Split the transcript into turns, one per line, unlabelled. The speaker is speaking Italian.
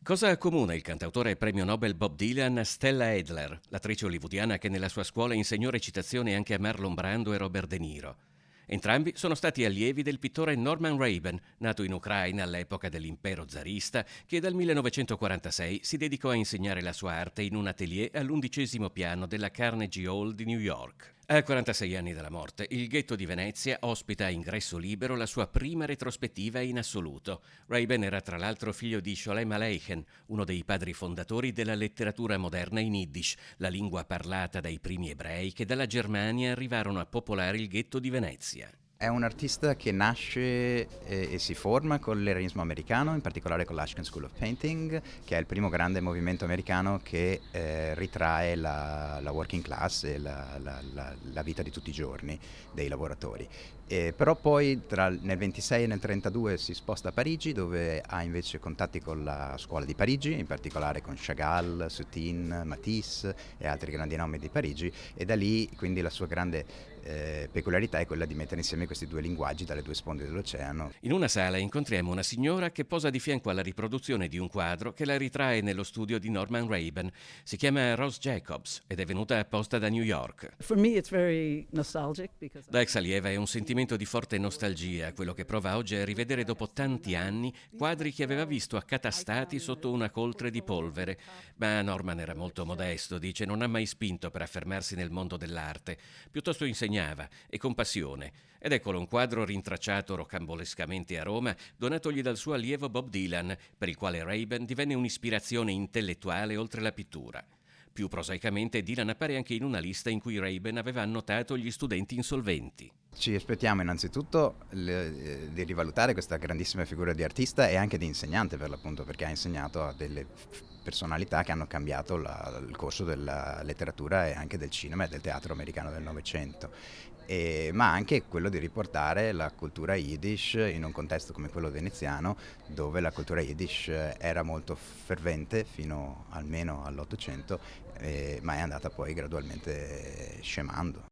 Cosa accomuna il cantautore e premio Nobel Bob Dylan a Stella Adler, l'attrice hollywoodiana che nella sua scuola insegnò recitazione anche a Marlon Brando e Robert De Niro? Entrambi sono stati allievi del pittore Norman Rayban, nato in Ucraina all'epoca dell'impero zarista, che dal 1946 si dedicò a insegnare la sua arte in un atelier all'11° piano della Carnegie Hall di New York. A 46 anni dalla morte, il ghetto di Venezia ospita a ingresso libero la sua prima retrospettiva in assoluto. Rayban era tra l'altro figlio di Sholem Aleichem, uno dei padri fondatori della letteratura moderna in Yiddish, la lingua parlata dai primi ebrei che dalla Germania arrivarono a popolare il ghetto di Venezia.
È un artista che nasce e si forma con l'eroismo americano, in particolare con l'Ashken School of Painting, che è il primo grande movimento americano che ritrae la working class e la vita di tutti i giorni dei lavoratori. Però poi nel 26 e nel 32 si sposta a Parigi, dove ha invece contatti con la scuola di Parigi, in particolare con Chagall, Soutine, Matisse e altri grandi nomi di Parigi, e da lì quindi la sua grande peculiarità è quella di mettere insieme questi due linguaggi dalle due sponde dell'oceano.
In una sala incontriamo una signora che posa di fianco alla riproduzione di un quadro che la ritrae nello studio di Norman Rayban. Si chiama Rose Jacobs ed è venuta apposta da New York.
For me, it's very nostalgic because
Da ex allieva è un sentimento di forte nostalgia, quello che prova oggi è rivedere dopo tanti anni quadri che aveva visto accatastati sotto una coltre di polvere. Ma Norman era molto modesto, dice, non ha mai spinto per affermarsi nel mondo dell'arte, piuttosto insegnava e con passione. Ed eccolo un quadro rintracciato rocambolescamente a Roma, donatogli dal suo allievo Bob Dylan, per il quale Rayban divenne un'ispirazione intellettuale oltre la pittura. Più prosaicamente, Dylan appare anche in una lista in cui Rayban aveva annotato gli studenti insolventi.
Ci aspettiamo innanzitutto di rivalutare questa grandissima figura di artista e anche di insegnante, per l'appunto, perché ha insegnato a delle personalità che hanno cambiato il corso della letteratura e anche del cinema e del teatro americano del Novecento. Ma anche quello di riportare la cultura Yiddish in un contesto come quello veneziano, dove la cultura Yiddish era molto fervente fino almeno all'Ottocento, ma è andata poi gradualmente scemando.